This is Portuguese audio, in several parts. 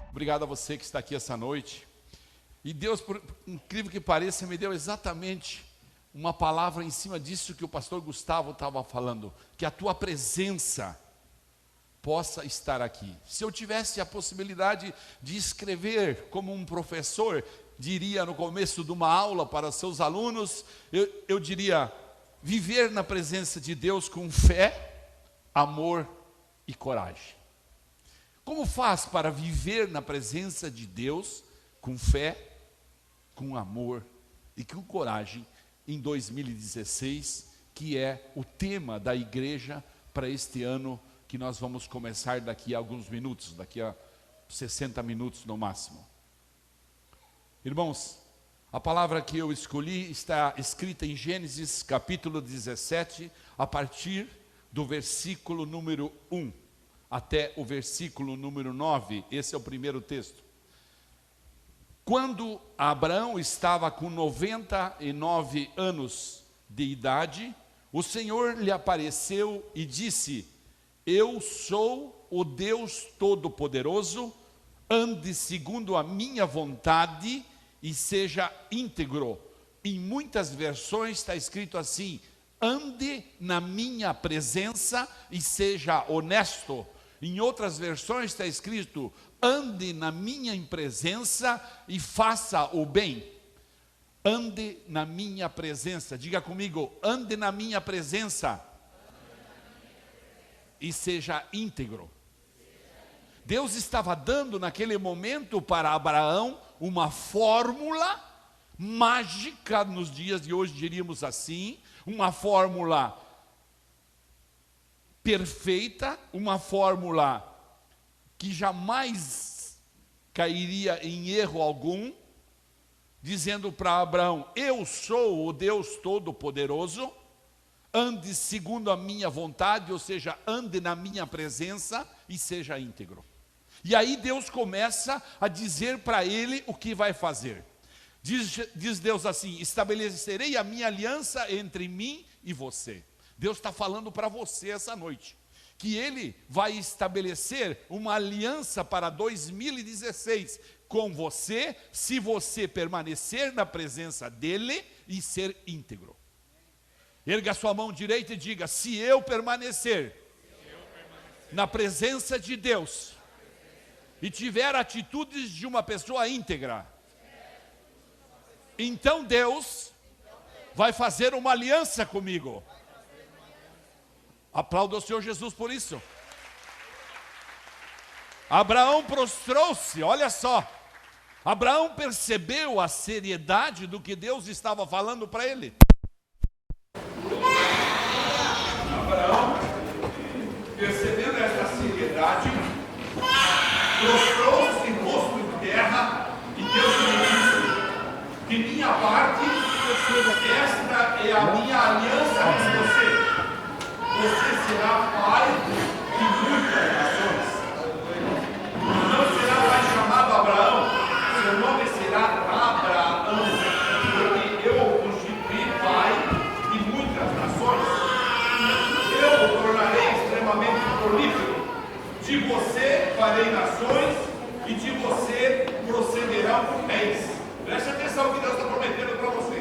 Obrigado a você que está aqui essa noite. E Deus, por incrível que pareça, me deu exatamente uma palavra em cima disso que o pastor Gustavo estava falando, que a tua presença possa estar aqui. Se eu tivesse a possibilidade de escrever como um professor diria no começo de uma aula para seus alunos, eu diria: viver na presença de Deus com fé, amor e coragem. Como faz para viver na presença de Deus com fé, com amor e com coragem em 2016, que é o tema da igreja para este ano que nós vamos começar daqui a alguns minutos, daqui a 60 minutos no máximo. Irmãos, a palavra que eu escolhi está escrita em Gênesis capítulo 17, a partir do versículo número 1 até o versículo número 9, esse é o primeiro texto. Quando Abraão estava com 99 anos de idade, o Senhor lhe apareceu e disse: eu sou o Deus Todo-Poderoso, ande segundo a minha vontade e seja íntegro. Em muitas versões está escrito assim: ande na minha presença e seja honesto. Em outras versões está escrito: ande na minha presença e faça o bem. Ande na minha presença, diga comigo: ande na minha presença e seja íntegro. Deus estava dando naquele momento para Abraão uma fórmula mágica, nos dias de hoje diríamos assim, uma fórmula perfeita, uma fórmula que jamais cairia em erro algum, dizendo para Abraão: eu sou o Deus Todo-Poderoso, ande segundo a minha vontade, ou seja, ande na minha presença e seja íntegro. E aí Deus começa a dizer para ele o que vai fazer. Diz Deus assim: estabelecerei a minha aliança entre mim e você. Deus está falando para você essa noite, que Ele vai estabelecer uma aliança para 2016 com você, se você permanecer na presença dEle e ser íntegro. Erga sua mão direita e diga: se eu permanecer na presença de Deus e tiver atitudes de uma pessoa íntegra, então Deus vai fazer uma aliança comigo. Aplauda o Senhor Jesus por isso. Abraão prostrou-se, olha só. Abraão percebeu a seriedade do que Deus estava falando para ele. Abraão, percebendo essa seriedade, prostrou-se em rosto de terra, e Deus lhe disse: de minha parte, esta é a minha aliança com você. Você será pai de muitas nações. Não será mais chamado Abraão, seu nome será Abraão, porque eu o constituí pai de muitas nações. Eu o tornarei extremamente prolífero. De você farei nações, e de você procederão reis. Preste atenção no que Deus está prometendo para você.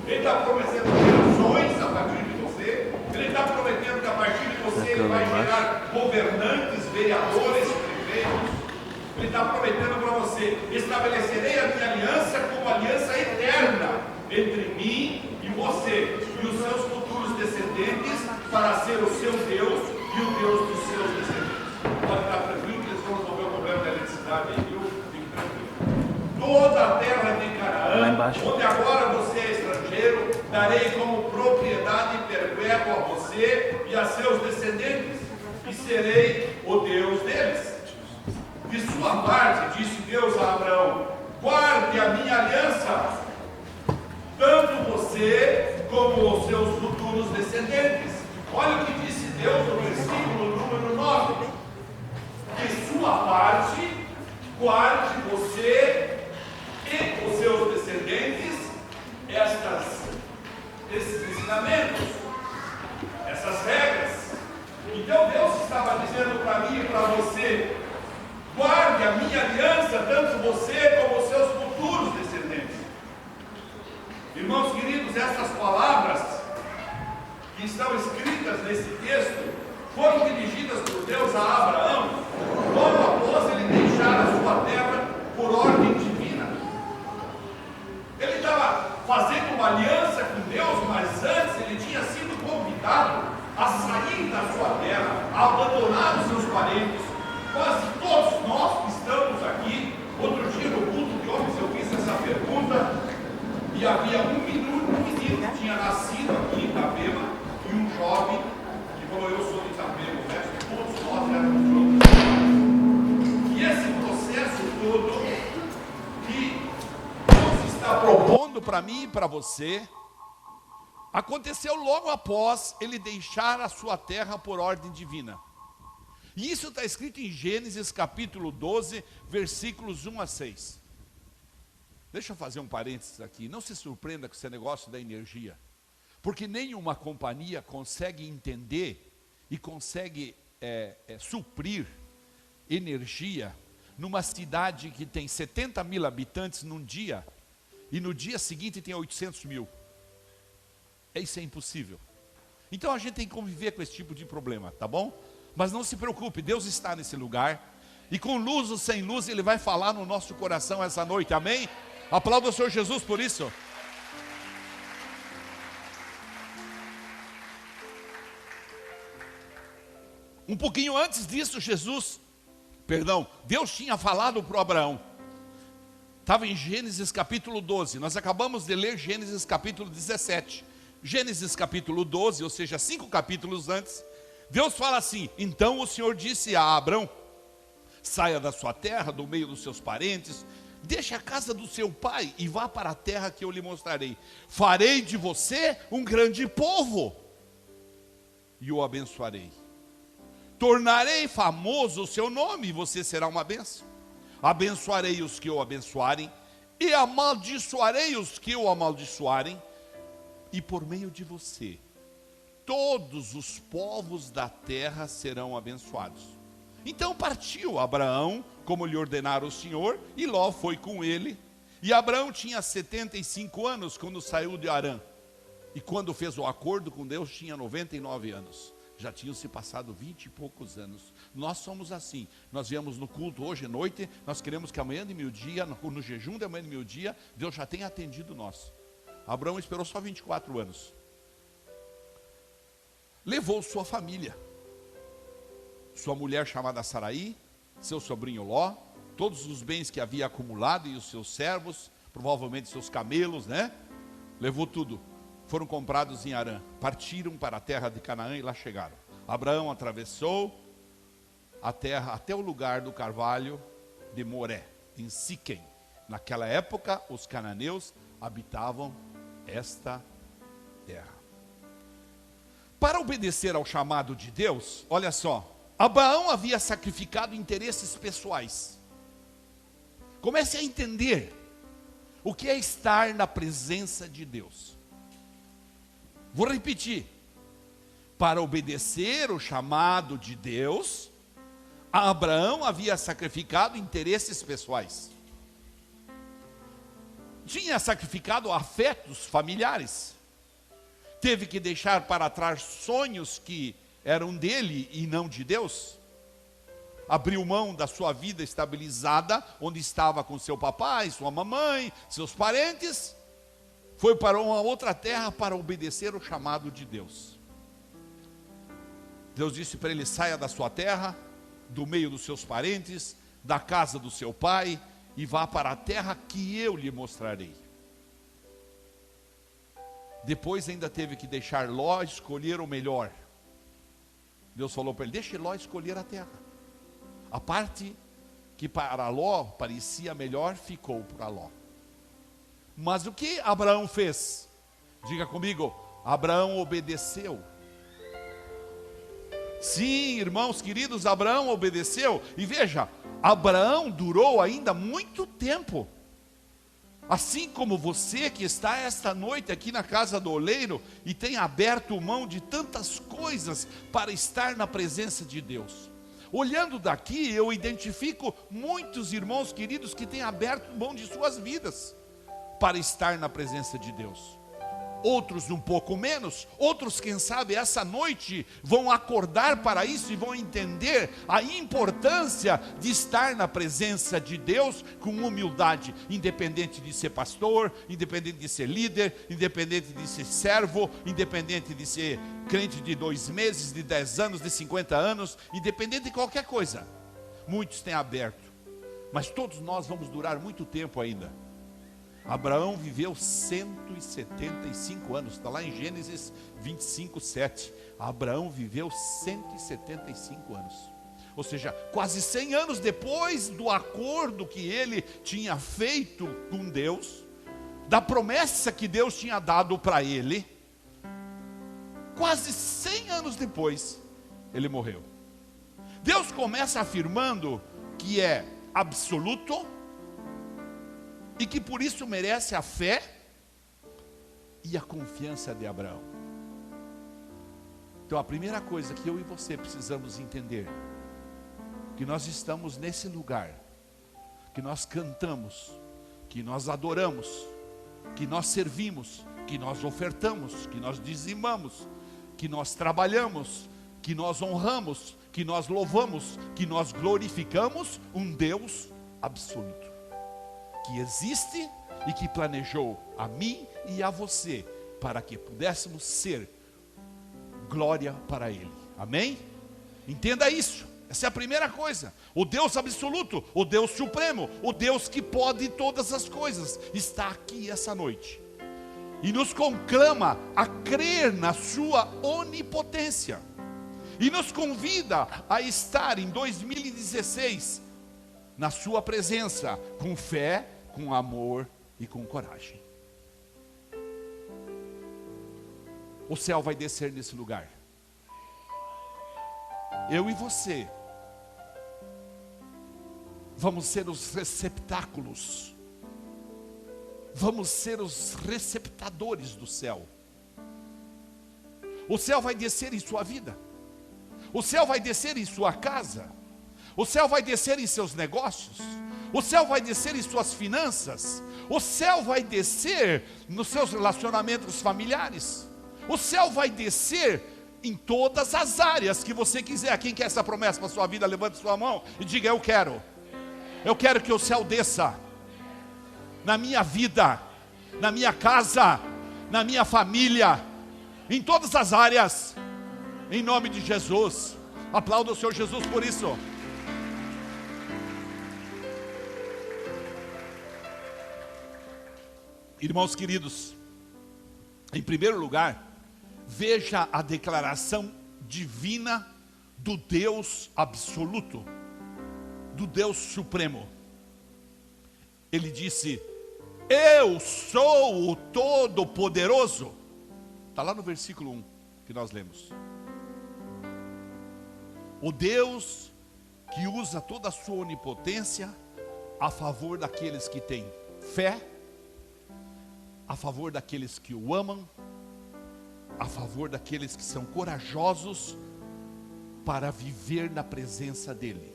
Ele está prometendo gerações a partir de você. Ele está prometendo que a partir de você ele vai gerar governantes, vereadores, prefeitos. Ele está prometendo para você: estabelecerei a minha aliança como aliança eterna entre mim e você e os seus futuros descendentes, para ser o seu Deus e o Deus dos seus descendentes. Pode estar tranquilo que eles vão resolver o problema da eletricidade aí, viu? Fique tranquilo. Toda a terra de Canaã, onde agora você é estrangeiro, darei como propriedade perpétua a você e a seus descendentes, e serei o Deus deles. De sua parte, disse Deus a Abraão: guarde a minha aliança, tanto você como os seus futuros descendentes. Olha o que disse Deus no versículo número 9: de sua parte, guarde você e os seus descendentes esses ensinamentos, essas para você: guarde a minha aliança, tanto você como os seus futuros descendentes. Irmãos queridos, essas palavras que estão escritas nesse texto foram dirigidas por Deus a Abraão logo após ele deixar a sua terra por ordem divina. Ele estava fazendo uma aliança com Deus, mas antes ele tinha sido convidado a sair da sua terra, a abandonar os seus parentes. Quase todos nós que estamos aqui, outro dia no culto de homens eu fiz essa pergunta, e havia um menino que tinha nascido aqui em Itapema, e um jovem que falou: eu sou de Itapema, o resto de todos nós éramos de outros lugares. E esse processo todo que Deus está propondo para mim e para você, aconteceu logo após ele deixar a sua terra por ordem divina. E isso está escrito em Gênesis capítulo 12, versículos 1 a 6. Deixa eu fazer um parênteses aqui. Não se surpreenda com esse negócio da energia, porque nenhuma companhia consegue entender e consegue suprir energia numa cidade que tem 70 mil habitantes num dia, e no dia seguinte tem 800 mil. Isso é impossível. Então a gente tem que conviver com esse tipo de problema, tá bom? Mas não se preocupe, Deus está nesse lugar, e com luz ou sem luz Ele vai falar no nosso coração essa noite, amém? Aplauda o Senhor Jesus por isso. Um pouquinho antes disso, Deus tinha falado para Abraão. Estava em Gênesis capítulo 12, nós acabamos de ler Gênesis capítulo 17. Gênesis capítulo 12, ou seja, 5 capítulos antes, Deus fala assim: então o Senhor disse a Abrão: saia da sua terra, do meio dos seus parentes, deixe a casa do seu pai e vá para a terra que eu lhe mostrarei. Farei de você um grande povo e o abençoarei. Tornarei famoso o seu nome e você será uma bênção. Abençoarei os que o abençoarem e amaldiçoarei os que o amaldiçoarem, e por meio de você todos os povos da terra serão abençoados. Então partiu Abraão, como lhe ordenara o Senhor, e Ló foi com ele. E Abraão tinha 75 anos quando saiu de Harã, e quando fez o acordo com Deus tinha 99 anos. Já tinham se passado 20 e poucos anos. Nós somos assim. Nós viemos no culto hoje à noite, nós queremos que amanhã de meio-dia, no jejum de amanhã de meio-dia, Deus já tenha atendido nós. Abraão esperou só 24 anos. Levou sua família, sua mulher chamada Saraí, seu sobrinho Ló, todos os bens que havia acumulado e os seus servos, provavelmente seus camelos, né? Levou tudo. Foram comprados em Harã, partiram para a terra de Canaã e lá chegaram. Abraão atravessou a terra até o lugar do carvalho de Moré, em Siquém. Naquela época, os cananeus habitavam esta terra. Para obedecer ao chamado de Deus, olha só, Abraão havia sacrificado interesses pessoais. Comece a entender o que é estar na presença de Deus. Vou repetir. Para obedecer o chamado de Deus, Abraão havia sacrificado interesses pessoais. Tinha sacrificado afetos familiares. Teve que deixar para trás sonhos que eram dele e não de Deus. Abriu mão da sua vida estabilizada, onde estava com seu papai, sua mamãe, seus parentes. Foi para uma outra terra para obedecer o chamado de Deus. Deus disse para ele: saia da sua terra, do meio dos seus parentes, da casa do seu pai, e vá para a terra que eu lhe mostrarei. Depois ainda teve que deixar Ló escolher o melhor. Deus falou para ele: deixe Ló escolher a terra. A parte que para Ló parecia melhor ficou para Ló. Mas o que Abraão fez? Diga comigo: Abraão obedeceu. Sim, irmãos queridos, Abraão obedeceu. E veja, Abraão durou ainda muito tempo. Assim como você que está esta noite aqui na casa do oleiro e tem aberto mão de tantas coisas para estar na presença de Deus. olhando daqui, eu identifico muitos irmãos queridos que têm aberto mão de suas vidas para estar na presença de Deus. Outros um pouco menos, outros quem sabe essa noite vão acordar para isso e vão entender a importância de estar na presença de Deus com humildade, independente de ser pastor, independente de ser líder, independente de ser servo, independente de ser crente de 2 meses, de 10 anos, de 50 anos, independente de qualquer coisa. Muitos têm aberto, mas todos nós vamos durar muito tempo ainda. Abraão viveu 175 anos, está lá em Gênesis 25, 7. Abraão viveu 175 anos, ou seja, quase 100 anos depois do acordo que ele tinha feito com Deus, da promessa que Deus tinha dado para ele, quase 100 anos depois, ele morreu. Deus começa afirmando que é absoluto, e que por isso merece a fé e a confiança de Abraão. Então a primeira coisa que eu e você precisamos entender, que nós estamos nesse lugar, que nós cantamos, que nós adoramos, que nós servimos, que nós ofertamos, que nós dizimamos, que nós trabalhamos, que nós honramos, que nós louvamos, que nós glorificamos um Deus absoluto, que existe e que planejou a mim e a você, para que pudéssemos ser glória para Ele, amém? Entenda isso, essa é a primeira coisa. O Deus absoluto, o Deus supremo, o Deus que pode todas as coisas, está aqui essa noite, e nos conclama a crer na sua onipotência, e nos convida a estar em 2016, na sua presença, com fé, com amor e com coragem. O céu vai descer nesse lugar. Eu e você vamos ser os receptáculos, vamos ser os receptadores do céu. O céu vai descer em sua vida, o céu vai descer em sua casa, o céu vai descer em seus negócios, o céu vai descer em suas finanças, o céu vai descer nos seus relacionamentos familiares, o céu vai descer em todas as áreas que você quiser. Quem quer essa promessa para a sua vida, levante sua mão e diga: eu quero que o céu desça na minha vida, na minha casa, na minha família, em todas as áreas, em nome de Jesus. Aplauda o Senhor Jesus por isso. Irmãos queridos, em primeiro lugar, veja a declaração divina do Deus absoluto, do Deus supremo. Ele disse: eu sou o Todo-Poderoso. Está lá no versículo 1 que nós lemos. O Deus que usa toda a sua onipotência a favor daqueles que têm fé, a favor daqueles que o amam, a favor daqueles que são corajosos para viver na presença dEle.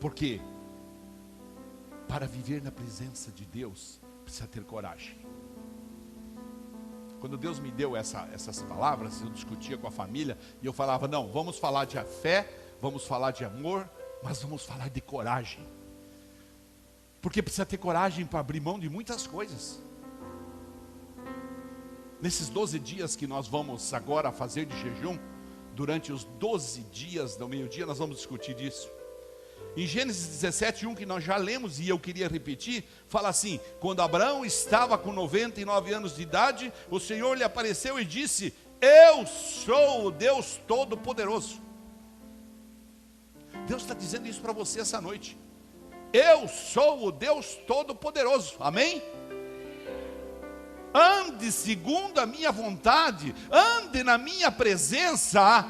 Porque para viver na presença de Deus, precisa ter coragem. Quando Deus me deu essas palavras, eu discutia com a família, e eu falava: não, vamos falar de fé, vamos falar de amor, mas vamos falar de coragem. Porque precisa ter coragem para abrir mão de muitas coisas. Nesses 12 dias que nós vamos agora fazer de jejum, durante os 12 dias do meio-dia, nós vamos discutir disso. Em Gênesis 17, 1, que nós já lemos e eu queria repetir, fala assim: quando Abraão estava com 99 anos de idade, o Senhor lhe apareceu e disse: eu sou o Deus Todo-Poderoso. Deus está dizendo isso para você essa noite. Eu sou o Deus Todo-Poderoso, amém? Ande segundo a minha vontade, ande na minha presença,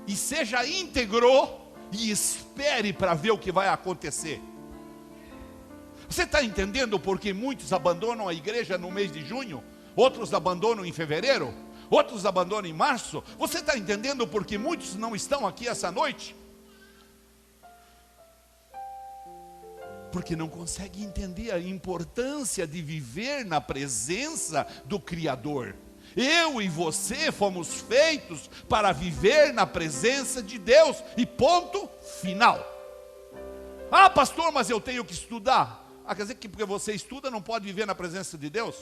e seja íntegro, e espere para ver o que vai acontecer. Você está entendendo por que muitos abandonam a igreja no mês de junho, outros abandonam em fevereiro? outros abandonam em março. Você está entendendo porque muitos não estão aqui essa noite? Porque não conseguem entender a importância de viver na presença do Criador. Eu e você fomos feitos para viver na presença de Deus, e ponto final. Ah, pastor, mas eu tenho que estudar. Ah, quer dizer que porque você estuda não pode viver na presença de Deus?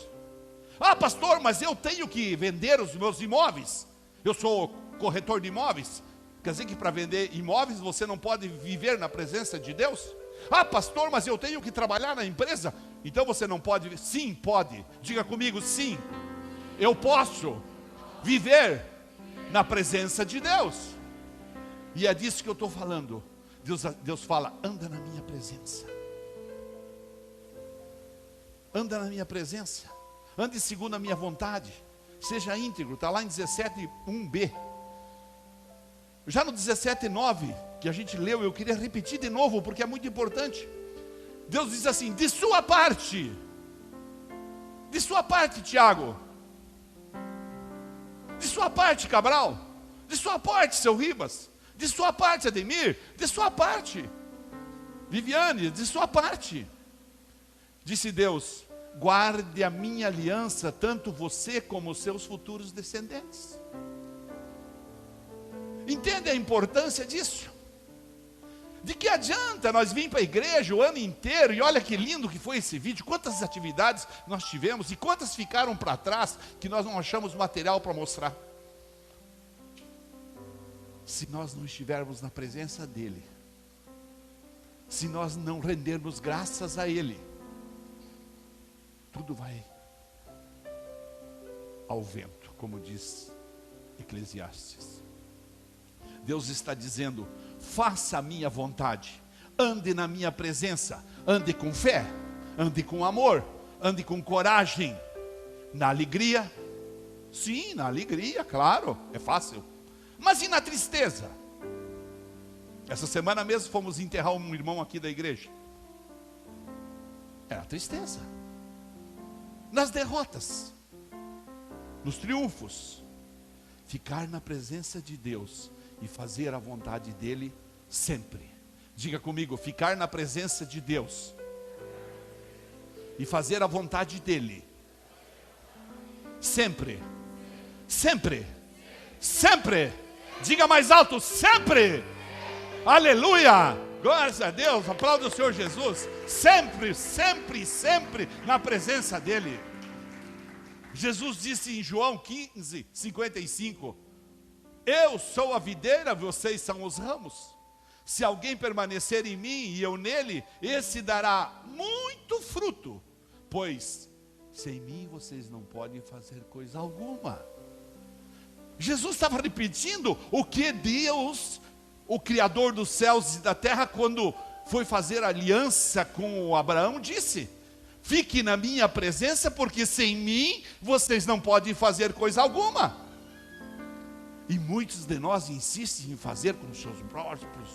Ah, pastor, mas eu tenho que vender os meus imóveis. Eu sou corretor de imóveis. Quer dizer que para vender imóveis você não pode viver na presença de Deus? Ah, pastor, mas eu tenho que trabalhar na empresa. Então você não pode? Sim, pode. Diga comigo, sim. Eu posso viver na presença de Deus. E é disso que eu estou falando. Deus fala, anda na minha presença. Anda na minha presença. Ande segundo a minha vontade. Seja íntegro. Está lá em 17:1b. Já no 17:9, que a gente leu, eu queria repetir de novo, porque é muito importante. Deus diz assim, de sua parte, Tiago, de sua parte, Cabral, de sua parte, seu Ribas, de sua parte, Ademir, de sua parte, Viviane, de sua parte, disse Deus, guarde a minha aliança, tanto você como os seus futuros descendentes. Entende a importância disso? De que adianta nós vir para a igreja o ano inteiro, e olha que lindo que foi esse vídeo, quantas atividades nós tivemos, e quantas ficaram para trás, que nós não achamos material para mostrar. Se nós não estivermos na presença dEle, se nós não rendermos graças a Ele, tudo vai ao vento, como diz Eclesiastes. Deus está dizendo, faça a minha vontade, ande na minha presença, ande com fé, ande com amor, ande com coragem, na alegria, sim, na alegria, claro, é fácil, mas e na tristeza? Essa semana mesmo fomos enterrar um irmão aqui da igreja, era tristeza, nas derrotas, nos triunfos, ficar na presença de Deus, e fazer a vontade dEle sempre. Diga comigo, ficar na presença de Deus e fazer a vontade dEle sempre, sempre, sempre. Diga mais alto, sempre. Aleluia, glória a Deus, aplauda o Senhor Jesus. Sempre, sempre, sempre na presença dEle. Jesus disse em João 15:55, eu sou a videira, vocês são os ramos. Se alguém permanecer em mim e eu nele, esse dará muito fruto, pois sem mim vocês não podem fazer coisa alguma. Jesus estava repetindo o que Deus, o Criador dos céus e da terra, quando foi fazer aliança com Abraão, disse, fique na minha presença, porque sem mim vocês não podem fazer coisa alguma. E muitos de nós insistem em fazer com os seus próprios,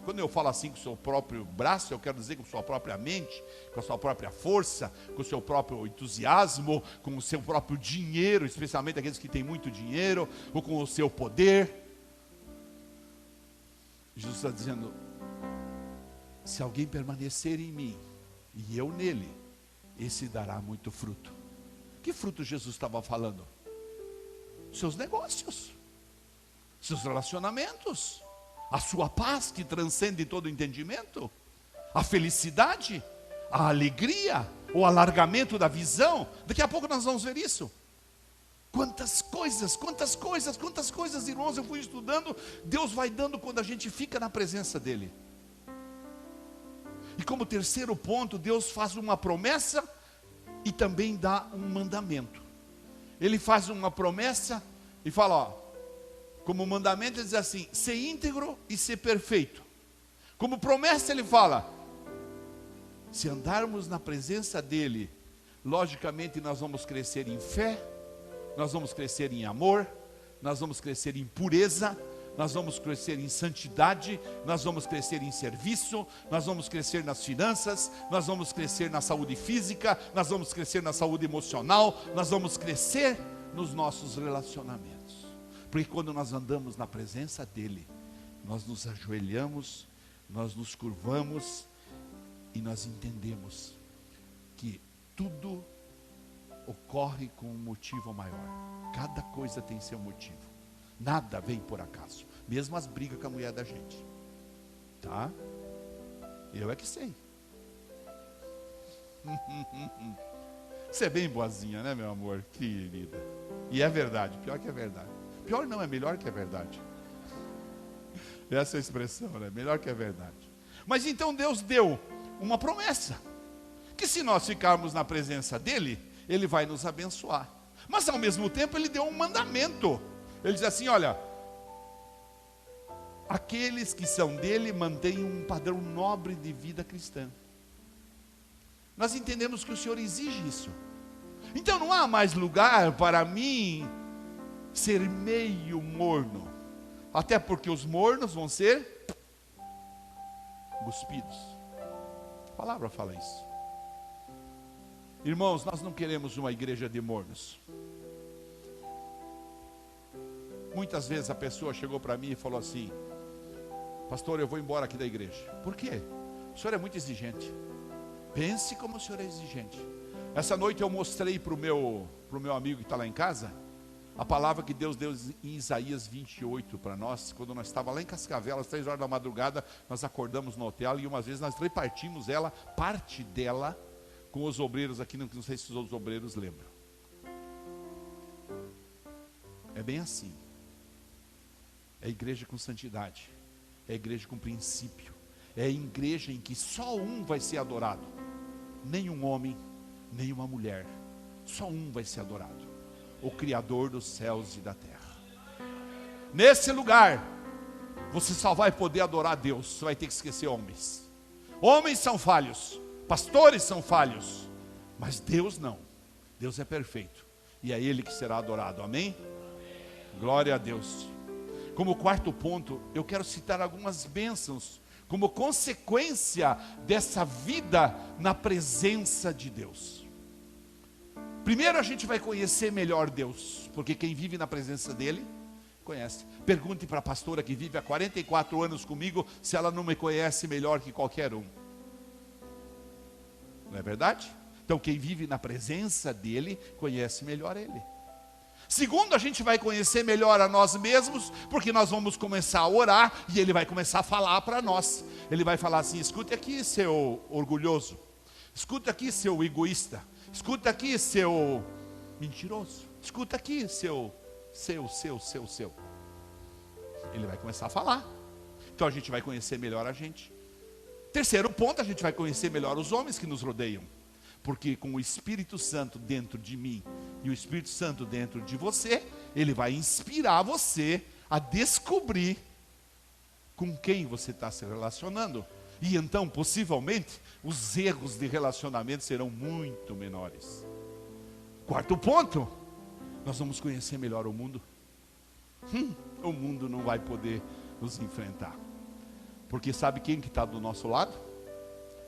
quando eu falo assim com o seu próprio braço, eu quero dizer com a sua própria mente, com a sua própria força, com o seu próprio entusiasmo, com o seu próprio dinheiro, especialmente aqueles que têm muito dinheiro, ou com o seu poder. Jesus está dizendo, se alguém permanecer em mim, e eu nele, esse dará muito fruto. Que fruto Jesus estava falando? Seus negócios, seus relacionamentos, a sua paz que transcende todo entendimento, a felicidade, a alegria, o alargamento da visão. Daqui a pouco nós vamos ver isso. Quantas coisas, irmãos, eu fui estudando. Deus vai dando quando a gente fica na presença dEle. E como terceiro ponto, Deus faz uma promessa e também dá um mandamento. Ele faz uma promessa e fala, ó, como mandamento ele diz assim, ser íntegro e ser perfeito. Como promessa ele fala, se andarmos na presença dEle, logicamente nós vamos crescer em fé, nós vamos crescer em amor, nós vamos crescer em pureza, nós vamos crescer em santidade, nós vamos crescer em serviço, nós vamos crescer nas finanças, nós vamos crescer na saúde física, nós vamos crescer na saúde emocional, nós vamos crescer nos nossos relacionamentos. Porque quando nós andamos na presença dele, nós nos ajoelhamos, nós nos curvamos e nós entendemos que tudo ocorre com um motivo maior. Cada coisa tem seu motivo. Nada vem por acaso. Mesmo as brigas com a mulher da gente. Tá? Eu é que sei. Você é bem boazinha, né, meu amor? Querida. E é verdade, pior que é verdade. Pior não, é melhor que é verdade. Essa é a expressão, né? Melhor que é verdade. Mas então Deus deu uma promessa. Que se nós ficarmos na presença dele, ele vai nos abençoar. Mas ao mesmo tempo ele deu um mandamento. Ele diz assim, olha, aqueles que são dele mantêm um padrão nobre de vida cristã. Nós entendemos que o Senhor exige isso. Então não há mais lugar para mim ser meio morno. Até porque os mornos vão ser cuspidos. A palavra fala isso. Irmãos, nós não queremos uma igreja de mornos. Muitas vezes a pessoa chegou para mim e falou assim, pastor, eu vou embora aqui da igreja. Por quê? O senhor é muito exigente. Pense como o senhor é exigente. Essa noite eu mostrei para o meu amigo que está lá em casa, a palavra que Deus deu em Isaías 28 para nós, quando nós estávamos lá em Cascavel, às 3 horas da madrugada, nós acordamos no hotel e umas vezes nós repartimos ela, parte dela, com os obreiros aqui, não sei se os obreiros lembram. É bem assim. É igreja com santidade, é igreja com princípio, é igreja em que só um vai ser adorado, nem um homem, nem uma mulher, só um vai ser adorado, o Criador dos céus e da terra. Nesse lugar, você só vai poder adorar a Deus, você vai ter que esquecer homens. Homens são falhos, pastores são falhos, mas Deus não. Deus é perfeito, e é Ele que será adorado, amém? Glória a Deus. Como quarto ponto, eu quero citar algumas bênçãos, como consequência dessa vida na presença de Deus. Primeiro a gente vai conhecer melhor Deus, porque quem vive na presença dEle, conhece. Pergunte para a pastora que vive há 44 anos comigo, se ela não me conhece melhor que qualquer um. Não é verdade? Então quem vive na presença dEle, conhece melhor Ele. Segundo, a gente vai conhecer melhor a nós mesmos, porque nós vamos começar a orar, e Ele vai começar a falar para nós. Ele vai falar assim, escute aqui, seu orgulhoso. Escuta aqui, seu egoísta. Escuta aqui, seu mentiroso. Escuta aqui, seu. Ele vai começar a falar. Então a gente vai conhecer melhor a gente. Terceiro ponto, a gente vai conhecer melhor os homens que nos rodeiam. Porque com o Espírito Santo dentro de mim e o Espírito Santo dentro de você, ele vai inspirar você a descobrir com quem você está se relacionando. E então, possivelmente, os erros de relacionamento serão muito menores. Quarto ponto, nós vamos conhecer melhor o mundo. O mundo não vai poder nos enfrentar. Porque sabe quem que está do nosso lado?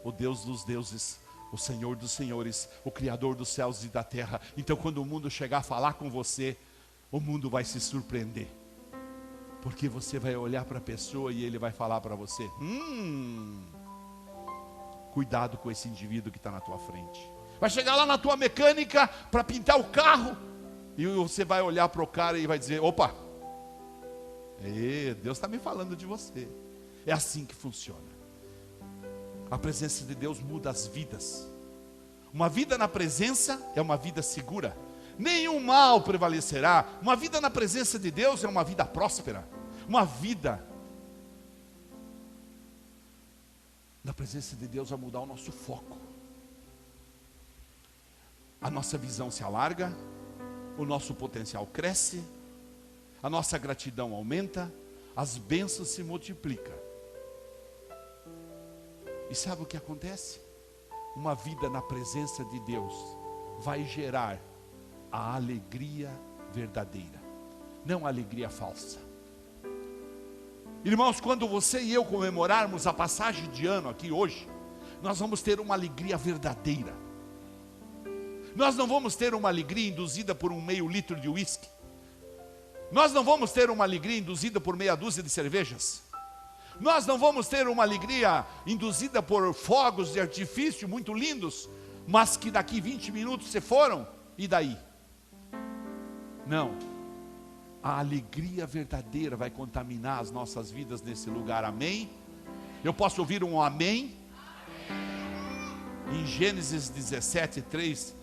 O Deus dos deuses, o Senhor dos senhores, o Criador dos céus e da terra. Então quando o mundo chegar a falar com você, o mundo vai se surpreender. Porque você vai olhar para a pessoa e ele vai falar para você, cuidado com esse indivíduo que está na tua frente. Vai chegar lá na tua mecânica para pintar o carro, e você vai olhar para o cara e vai dizer, opa, Deus está me falando de você. É assim que funciona. A presença de Deus muda as vidas. Uma vida na presença é uma vida segura. Nenhum mal prevalecerá. Uma vida na presença de Deus é uma vida próspera. Uma vida na presença de Deus vai mudar o nosso foco. A nossa visão se alarga, o nosso potencial cresce, a nossa gratidão aumenta, as bênçãos se multiplicam. E sabe o que acontece? Uma vida na presença de Deus vai gerar a alegria verdadeira, não a alegria falsa. Irmãos, quando você e eu comemorarmos a passagem de ano aqui hoje, nós vamos ter uma alegria verdadeira. Nós não vamos ter uma alegria induzida por um meio litro de uísque. Nós não vamos ter uma alegria induzida por meia dúzia de cervejas. Nós não vamos ter uma alegria induzida por fogos de artifício muito lindos, mas que daqui 20 minutos se foram, e daí? Não. A alegria verdadeira vai contaminar as nossas vidas nesse lugar, amém? Eu posso ouvir um amém? Em Gênesis 17:3,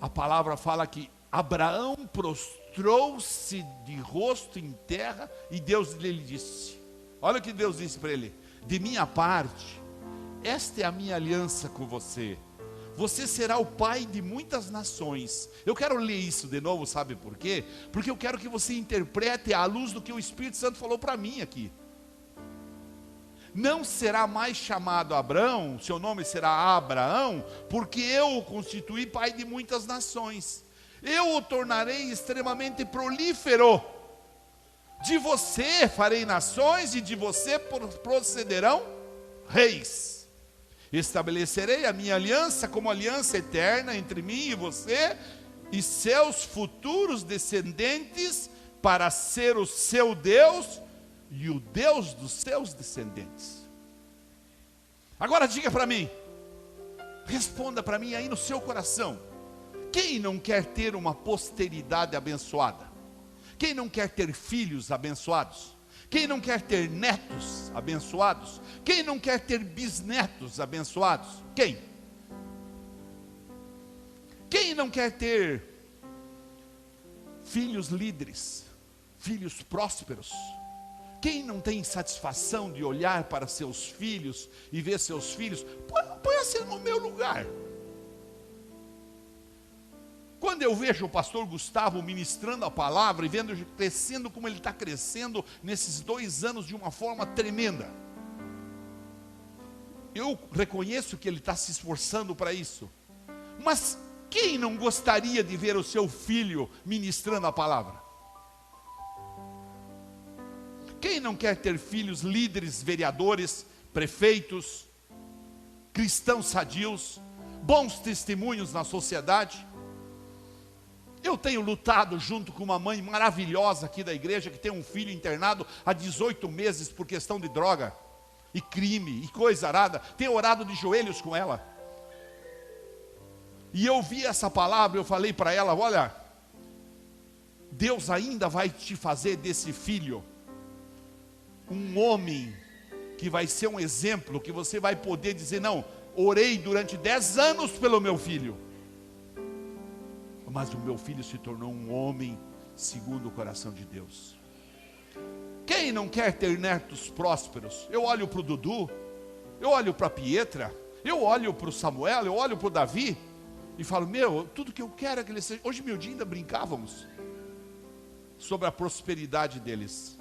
a palavra fala que Abraão prostrou-se de rosto em terra e Deus lhe disse, olha o que Deus disse para ele: de minha parte, esta é a minha aliança com você, você será o pai de muitas nações. Eu quero ler isso de novo, sabe por quê? Porque eu quero que você interprete à luz do que o Espírito Santo falou para mim aqui. Não será mais chamado Abrão, seu nome será Abraão, porque eu o constituí pai de muitas nações. Eu o tornarei extremamente prolífero. De você farei nações e de você procederão reis. Estabelecerei a minha aliança como aliança eterna entre mim e você e seus futuros descendentes, para ser o seu Deus e o Deus dos seus descendentes. Agora diga para mim, responda para mim aí no seu coração: quem não quer ter uma posteridade abençoada? Quem não quer ter filhos abençoados? Quem não quer ter netos abençoados? Quem não quer ter bisnetos abençoados? Quem? Quem não quer ter filhos líderes, filhos prósperos? Quem não tem satisfação de olhar para seus filhos e ver seus filhos? Põe-se no meu lugar. Quando eu vejo o pastor Gustavo ministrando a palavra e vendo crescendo como ele está crescendo nesses 2 anos de uma forma tremenda, eu reconheço que ele está se esforçando para isso. Mas quem não gostaria de ver o seu filho ministrando a palavra? Quem não quer ter filhos líderes, vereadores, prefeitos, cristãos sadios, bons testemunhos na sociedade? Eu tenho lutado junto com uma mãe maravilhosa aqui da igreja, que tem um filho internado há 18 meses por questão de droga, e crime, e coisa arada. Tenho orado de joelhos com ela. E eu vi essa palavra, eu falei para ela: olha, Deus ainda vai te fazer desse filho um homem que vai ser um exemplo, que você vai poder dizer: não, orei durante 10 anos pelo meu filho, mas o meu filho se tornou um homem segundo o coração de Deus. Quem não quer ter netos prósperos? Eu olho para o Dudu, eu olho para a Pietra, eu olho para o Samuel, eu olho para o Davi e falo: meu, tudo que eu quero é que eles sejam. Hoje meu dia ainda brincávamos sobre a prosperidade deles.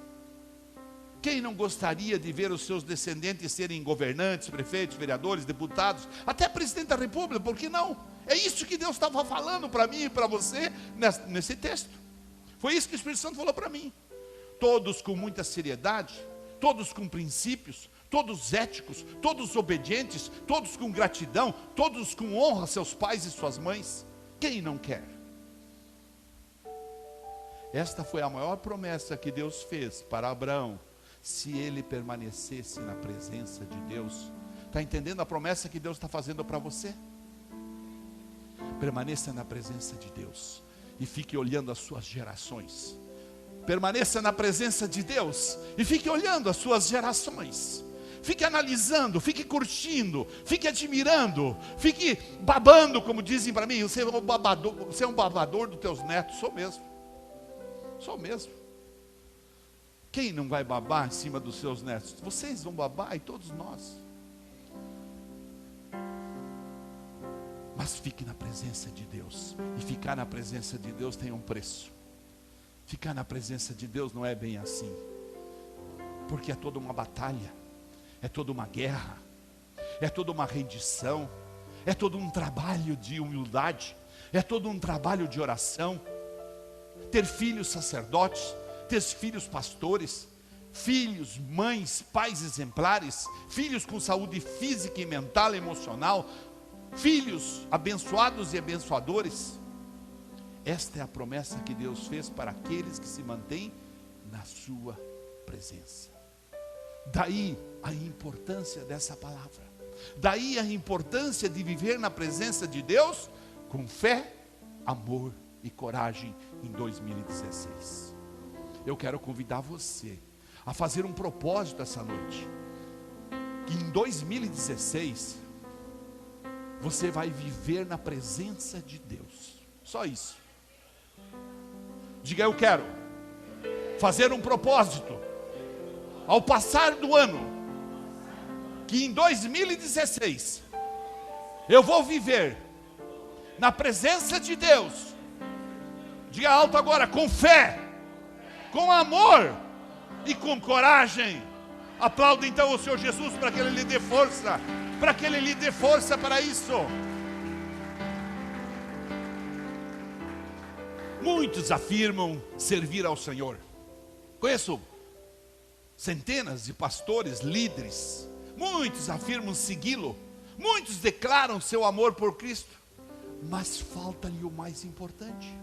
Quem não gostaria de ver os seus descendentes serem governantes, prefeitos, vereadores, deputados, até presidente da república? Por que não? É isso que Deus estava falando para mim e para você nesse texto. Foi isso que o Espírito Santo falou para mim. Todos com muita seriedade, todos com princípios, todos éticos, todos obedientes, todos com gratidão, todos com honra a seus pais e suas mães. Quem não quer? Esta foi a maior promessa que Deus fez para Abraão, se ele permanecesse na presença de Deus. Está entendendo a promessa que Deus está fazendo para você? Permaneça na presença de Deus e fique olhando as suas gerações. Permaneça na presença de Deus e fique olhando as suas gerações. Fique analisando, fique curtindo, fique admirando, fique babando, como dizem para mim: você é um babador dos teus netos. Sou mesmo. Sou mesmo. Quem não vai babar em cima dos seus netos? Vocês vão babar e todos nós. Mas fique na presença de Deus. E ficar na presença de Deus tem um preço. Ficar na presença de Deus não é bem assim. Porque é toda uma batalha. É toda uma guerra. É toda uma rendição. É todo um trabalho de humildade. É todo um trabalho de oração. Ter filhos sacerdotes, ter filhos pastores, filhos, mães, pais exemplares, filhos com saúde física e mental, emocional, filhos abençoados e abençoadores. Esta é a promessa que Deus fez para aqueles que se mantêm na sua presença. Daí a importância dessa palavra. Daí a importância de viver na presença de Deus com fé, amor e coragem em 2016. Eu quero convidar você a fazer um propósito essa noite. Que em 2016 você vai viver na presença de Deus. Só isso. Diga: eu quero fazer um propósito ao passar do ano, que em 2016 eu vou viver na presença de Deus. Diga alto agora: com fé, com amor e com coragem. Aplauda então o Senhor Jesus para que Ele lhe dê força, para que Ele lhe dê força para isso. Muitos afirmam servir ao Senhor. Conheço centenas de pastores, líderes. Muitos afirmam segui-lo. Muitos declaram seu amor por Cristo. Mas falta-lhe o mais importante: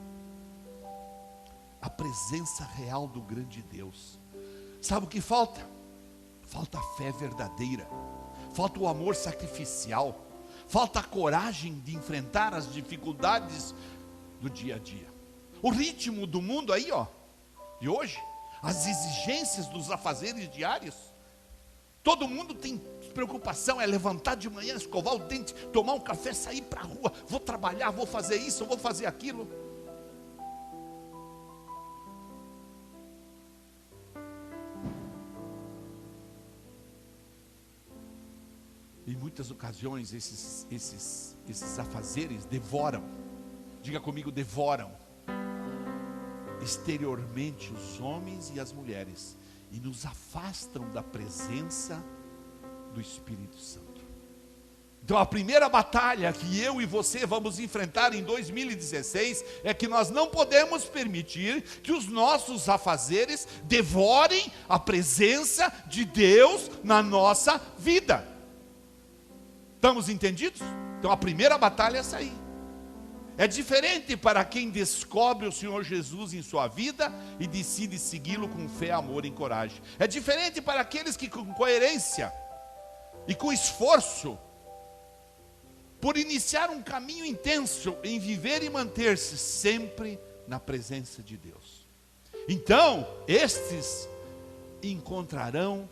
a presença real do grande Deus. Sabe o que falta? Falta a fé verdadeira. Falta o amor sacrificial. Falta a coragem de enfrentar as dificuldades do dia a dia. O ritmo do mundo aí, de hoje, as exigências dos afazeres diários. Todo mundo tem preocupação, é levantar de manhã, escovar o dente, tomar um café, sair para a rua, vou trabalhar, vou fazer isso, vou fazer aquilo. Em muitas ocasiões, esses afazeres devoram, diga comigo, devoram exteriormente os homens e as mulheres e nos afastam da presença do Espírito Santo. Então a primeira batalha que eu e você vamos enfrentar em 2016 é que nós não podemos permitir que os nossos afazeres devorem a presença de Deus na nossa vida. Estamos entendidos? Então a primeira batalha é essa aí. É diferente para quem descobre o Senhor Jesus em sua vida e decide segui-lo com fé, amor e coragem. É diferente para aqueles que com coerência e com esforço, por iniciar um caminho intenso em viver e manter-se sempre na presença de Deus. Então, estes encontrarão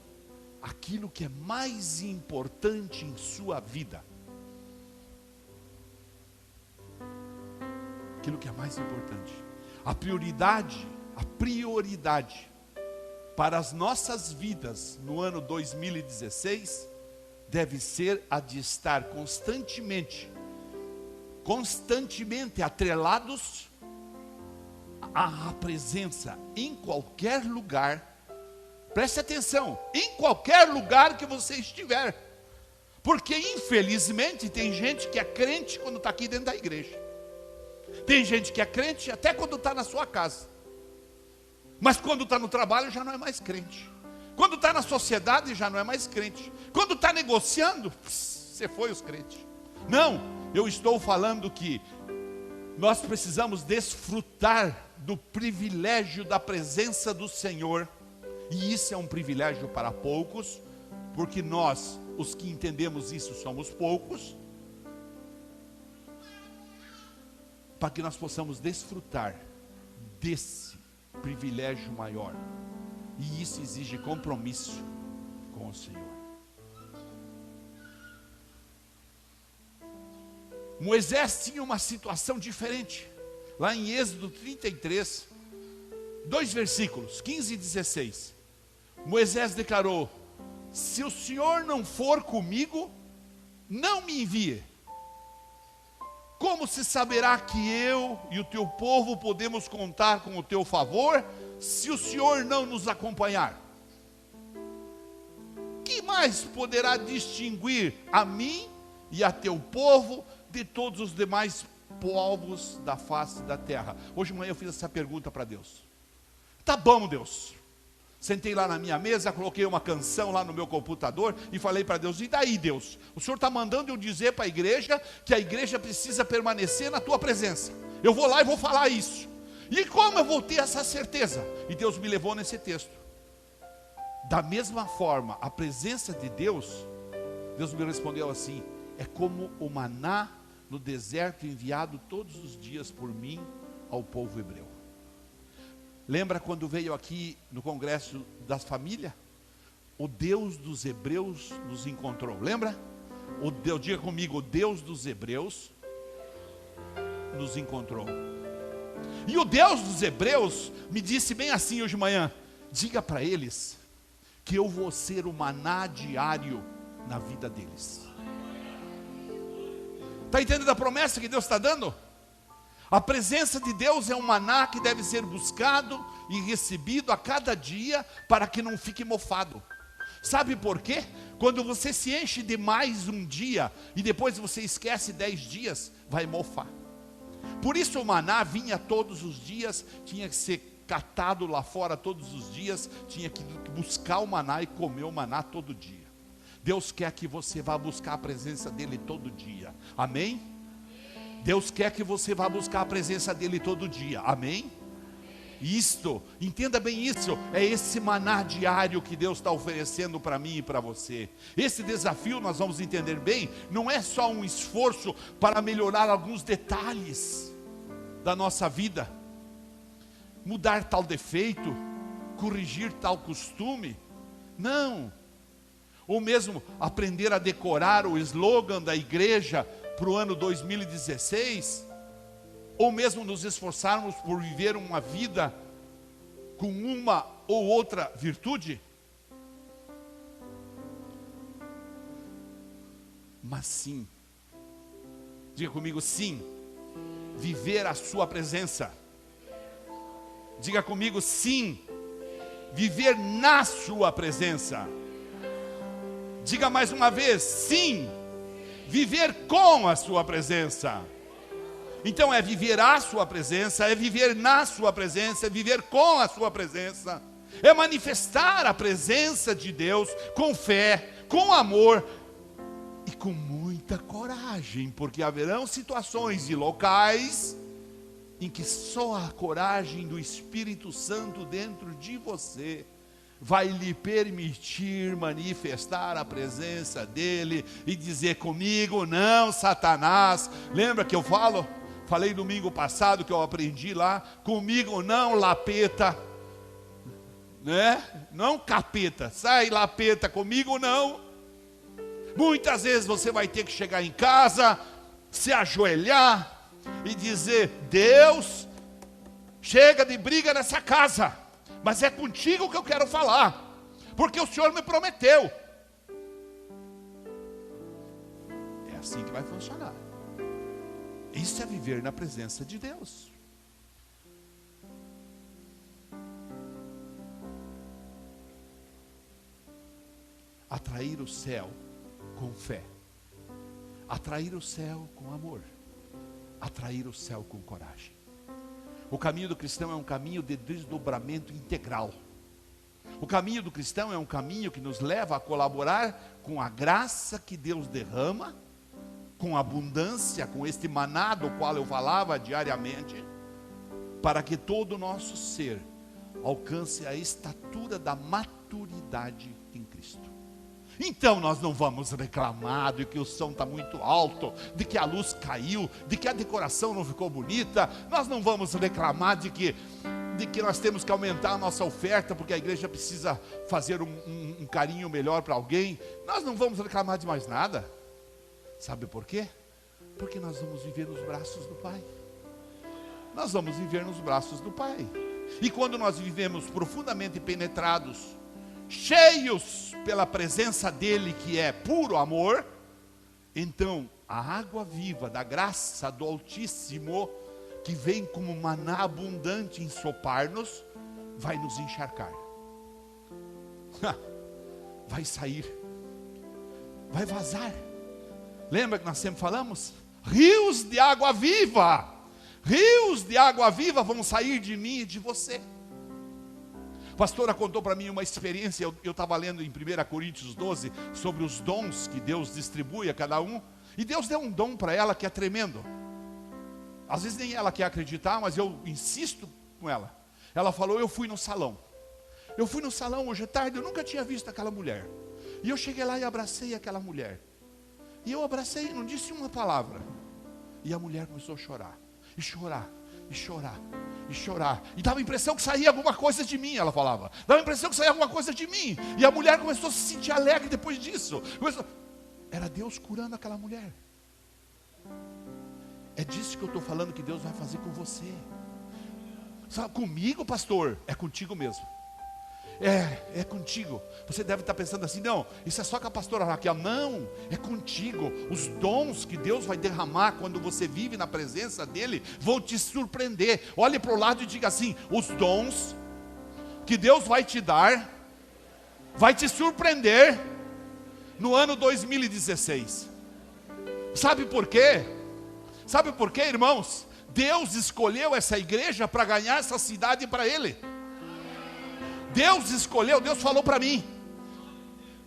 aquilo que é mais importante em sua vida. Aquilo que é mais importante. A prioridade para as nossas vidas no ano 2016 deve ser a de estar constantemente atrelados à presença em qualquer lugar. Preste atenção, em qualquer lugar que você estiver. Porque infelizmente tem gente que é crente quando está aqui dentro da igreja. Tem gente que é crente até quando está na sua casa. Mas quando está no trabalho já não é mais crente. Quando está na sociedade já não é mais crente. Quando está negociando, você foi os crentes. Não, eu estou falando que nós precisamos desfrutar do privilégio da presença do Senhor. E isso é um privilégio para poucos, porque nós, os que entendemos isso, somos poucos. Para que nós possamos desfrutar desse privilégio maior. E isso exige compromisso com o Senhor. Moisés tinha uma situação diferente. Lá em Êxodo 33, 2 versículos, 15 e 16. Moisés declarou: se o Senhor não for comigo, não me envie. Como se saberá que eu e o teu povo podemos contar com o teu favor, se o Senhor não nos acompanhar? Que mais poderá distinguir a mim e a teu povo de todos os demais povos da face da terra? Hoje de manhã eu fiz essa pergunta para Deus. Tá bom, Deus, Sentei lá na minha mesa, coloquei uma canção lá no meu computador e falei para Deus: e daí, Deus? O Senhor está mandando eu dizer para a igreja que a igreja precisa permanecer na tua presença. Eu vou lá e vou falar isso. E como eu vou ter essa certeza? E Deus me levou nesse texto. Da mesma forma, a presença de Deus, Deus me respondeu assim: é como o maná no deserto enviado todos os dias por mim ao povo hebreu. Lembra quando veio aqui no congresso das famílias? O Deus dos hebreus nos encontrou, lembra? Diga comigo, o Deus dos hebreus nos encontrou. E o Deus dos hebreus me disse bem assim hoje de manhã: diga para eles que eu vou ser o maná diário na vida deles. Está entendendo a promessa que Deus está dando? A presença de Deus é um maná que deve ser buscado e recebido a cada dia, para que não fique mofado. Sabe por quê? Quando você se enche demais um dia e depois você esquece 10 dias, vai mofar. Por isso o maná vinha todos os dias, tinha que ser catado lá fora todos os dias, tinha que buscar o maná e comer o maná todo dia. Deus quer que você vá buscar a presença dele todo dia, amém? Deus quer que você vá buscar a presença dele todo dia, amém? Isto, entenda bem isso, é esse maná diário que Deus está oferecendo para mim e para você. Esse desafio, nós vamos entender bem, não é só um esforço para melhorar alguns detalhes da nossa vida, mudar tal defeito, corrigir tal costume, não. Ou mesmo aprender a decorar o slogan da igreja para o ano 2016, ou mesmo nos esforçarmos por viver uma vida com uma ou outra virtude. Mas sim, diga comigo, sim, viver a sua presença. Diga comigo, sim, viver na sua presença. Diga mais uma vez, sim, viver com a sua presença. Então é viver a sua presença, é viver na sua presença, é viver com a sua presença, é manifestar a presença de Deus com fé, com amor e com muita coragem, porque haverão situações e locais em que só a coragem do Espírito Santo dentro de você vai lhe permitir manifestar a presença dele e dizer comigo, não, Satanás. Lembra que eu falei domingo passado que eu aprendi lá, comigo não, lapeta, né? Não capeta, sai lapeta, comigo não. Muitas vezes você vai ter que chegar em casa, se ajoelhar e dizer, Deus, chega de briga nessa casa, mas é contigo que eu quero falar, porque o Senhor me prometeu. É assim que vai funcionar. Isso é viver na presença de Deus. Atrair o céu com fé, atrair o céu com amor, atrair o céu com coragem. O caminho do cristão é um caminho de desdobramento integral. O caminho do cristão é um caminho que nos leva a colaborar com a graça que Deus derrama, com abundância, com este maná do qual eu falava diariamente, para que todo o nosso ser alcance a estatura da maturidade em Cristo. Então nós não vamos reclamar de que o som está muito alto, de que a luz caiu, de que a decoração não ficou bonita. Nós não vamos reclamar de que nós temos que aumentar a nossa oferta porque a igreja precisa fazer um carinho melhor para alguém. Nós não vamos reclamar de mais nada. Sabe por quê? Porque nós vamos viver nos braços do Pai. Nós vamos viver nos braços do Pai. E quando nós vivemos profundamente penetrados, cheios pela presença dele, que é puro amor, então a água viva da graça do Altíssimo, que vem como maná abundante ensopar-nos, vai nos encharcar. Vai sair, vai vazar. Lembra que nós sempre falamos? Rios de água viva, rios de água viva vão sair de mim e de você. Pastora contou para mim uma experiência, eu estava lendo em 1 Coríntios 12, sobre os dons que Deus distribui a cada um, e Deus deu um dom para ela que é tremendo. Às vezes nem ela quer acreditar, mas eu insisto com ela. Ela falou, eu fui no salão hoje à tarde, eu nunca tinha visto aquela mulher, e eu cheguei lá e abracei aquela mulher, e eu abracei, não disse uma palavra, e a mulher começou a chorar, e chorar, e chorar, e chorar, e dava a impressão que saía alguma coisa de mim, ela falava, dava a impressão que saía alguma coisa de mim, e a mulher começou a se sentir alegre depois disso, era Deus curando aquela mulher. É disso que eu estou falando que Deus vai fazer com você. Sabe, comigo, pastor, é contigo mesmo. É contigo. Você deve estar pensando assim, não, isso é só com a pastora Raquel. Não, é contigo. Os dons que Deus vai derramar quando você vive na presença dEle vão te surpreender. Olhe para o lado e diga assim, os dons que Deus vai te dar vai te surpreender no ano 2016. Sabe por quê? Sabe por quê, irmãos? Deus escolheu essa igreja para ganhar essa cidade para Ele. Deus escolheu, Deus falou para mim,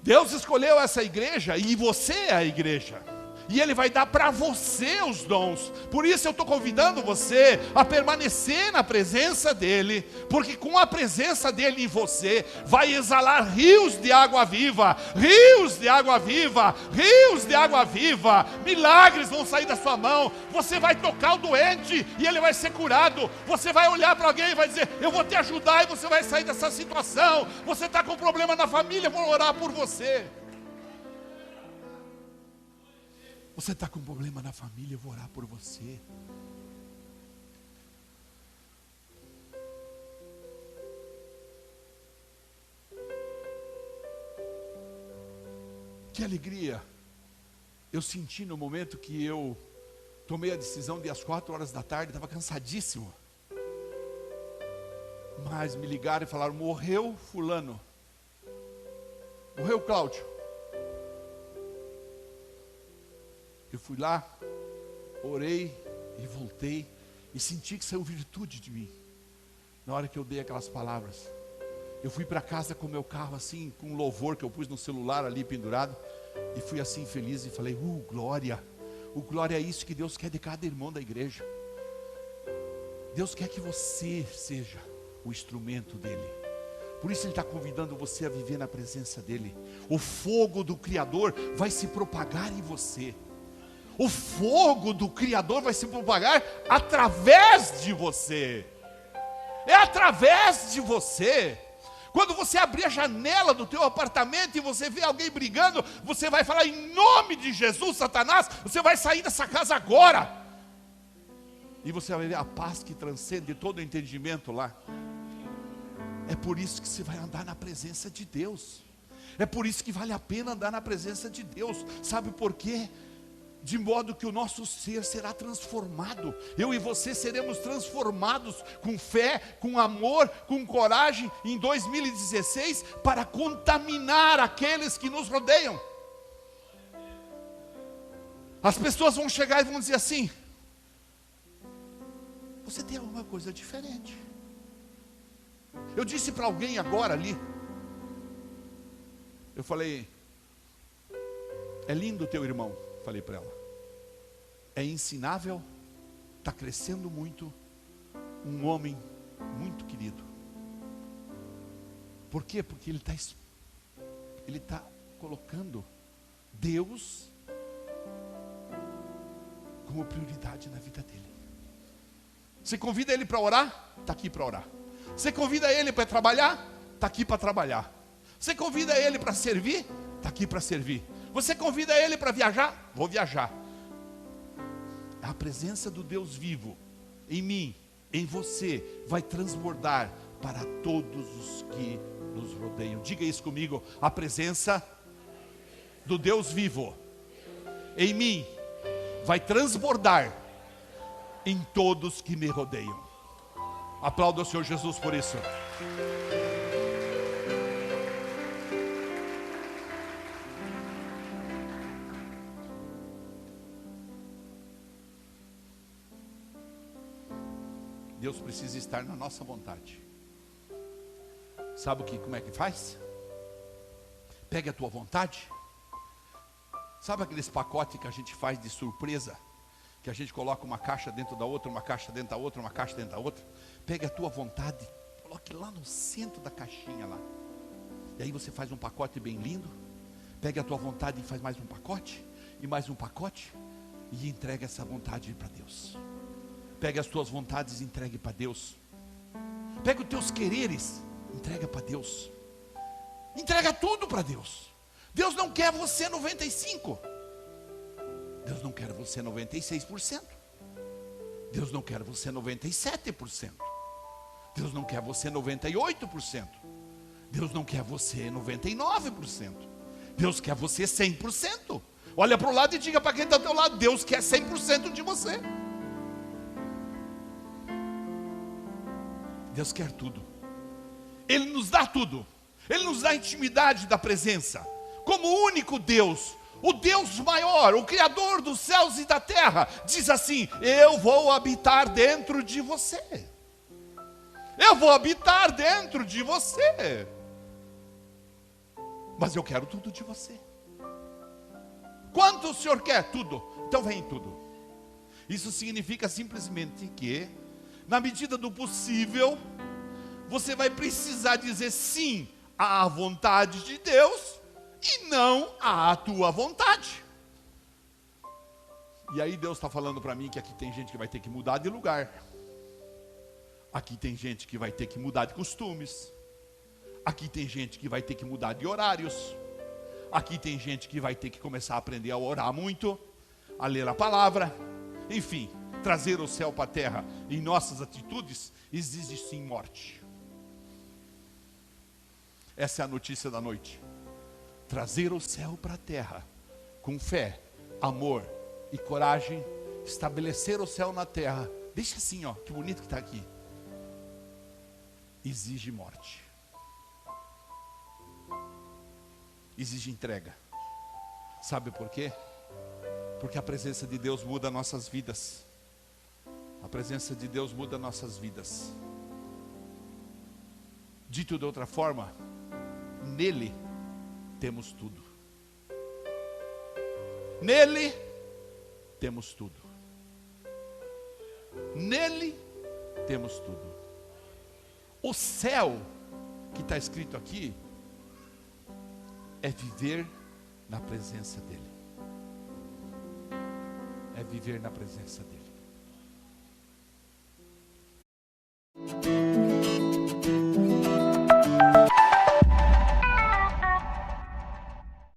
Deus escolheu essa igreja e você é a igreja. E Ele vai dar para você os dons. Por isso eu estou convidando você a permanecer na presença dEle, porque com a presença dEle em você, vai exalar rios de água viva, rios de água viva, rios de água viva. Milagres vão sair da sua mão. Você vai tocar o doente e ele vai ser curado. Você vai olhar para alguém e vai dizer, eu vou te ajudar, e você vai sair dessa situação. Você está com problema na família, eu vou orar por você. Você está com um problema na família, eu vou orar por você. Que alegria eu senti no momento que eu tomei a decisão de às 4 horas da tarde, estava cansadíssimo. Mas me ligaram e falaram, morreu fulano. Morreu Cláudio. Eu fui lá, orei e voltei e senti que saiu virtude de mim. Na hora que eu dei aquelas palavras, eu fui para casa com o meu carro assim, com um louvor que eu pus no celular ali pendurado, e fui assim feliz e falei, glória, o glória é isso que Deus quer de cada irmão da igreja. Deus quer que você seja o instrumento dEle. Por isso Ele está convidando você a viver na presença dEle. O fogo do Criador vai se propagar em você. O fogo do Criador vai se propagar através de você. É através de você. Quando você abrir a janela do teu apartamento e você vê alguém brigando, você vai falar, em nome de Jesus, Satanás, você vai sair dessa casa agora. E você vai ver a paz que transcende todo o entendimento lá. É por isso que você vai andar na presença de Deus. É por isso que vale a pena andar na presença de Deus. Sabe por quê? De modo que o nosso ser será transformado. Eu e você seremos transformados com fé, com amor, com coragem em 2016 para contaminar aqueles que nos rodeiam. As pessoas vão chegar e vão dizer assim, você tem alguma coisa diferente. Eu disse para alguém agora ali, eu falei, é lindo o teu irmão. Falei para ela, é ensinável, está crescendo muito, um homem muito querido. Por quê? Porque ele está colocando Deus como prioridade na vida dele. Você convida ele para orar? Está aqui para orar. Você convida ele para trabalhar? Está aqui para trabalhar. Você convida ele para servir? Está aqui para servir. Você convida ele para viajar? Vou viajar. A presença do Deus vivo em mim, em você, vai transbordar para todos os que nos rodeiam. Diga isso comigo. A presença do Deus vivo em mim vai transbordar em todos que me rodeiam. Aplauda o Senhor Jesus por isso. Deus precisa estar na nossa vontade. Sabe como é que faz? Pegue a tua vontade. Sabe aqueles pacotes que a gente faz de surpresa? Que a gente coloca uma caixa dentro da outra, uma caixa dentro da outra, uma caixa dentro da outra. Pegue a tua vontade, coloque lá no centro da caixinha lá. E aí você faz um pacote bem lindo. Pegue a tua vontade e faz mais um pacote. E mais um pacote. E entrega essa vontade para Deus. Pegue as tuas vontades e entregue para Deus. Pega os teus quereres, entrega para Deus. Entrega tudo para Deus. Deus não quer você 95%. Deus não quer você 96%. Deus não quer você 97%. Deus não quer você 98%. Deus não quer você 99%. Deus quer você 100%. Olha para o lado e diga para quem está ao teu lado: Deus quer 100% de você. Deus quer tudo. Ele nos dá tudo. Ele nos dá a intimidade da presença. Como o único Deus, o Deus maior, o Criador dos céus e da terra, diz assim: eu vou habitar dentro de você. Eu vou habitar dentro de você. Mas eu quero tudo de você. Quanto o Senhor quer? Tudo. Então vem tudo. Isso significa simplesmente que, na medida do possível, você vai precisar dizer sim à vontade de Deus e não à tua vontade. E aí Deus está falando para mim que aqui tem gente que vai ter que mudar de lugar. Aqui tem gente que vai ter que mudar de costumes. Aqui tem gente que vai ter que mudar de horários. Aqui tem gente que vai ter que começar a aprender a orar muito, a ler a palavra. Enfim, trazer o céu para a terra em nossas atitudes exige sim morte. Essa é a notícia da noite. Trazer o céu para a terra com fé, amor e coragem. Estabelecer o céu na terra. Deixa assim, ó, que bonito que está aqui. Exige morte. Exige entrega. Sabe por quê? Porque a presença de Deus muda nossas vidas. A presença de Deus muda nossas vidas. Dito de outra forma, nele temos tudo. Nele temos tudo. Nele temos tudo. O céu que está escrito aqui é viver na presença dele. É viver na presença dele.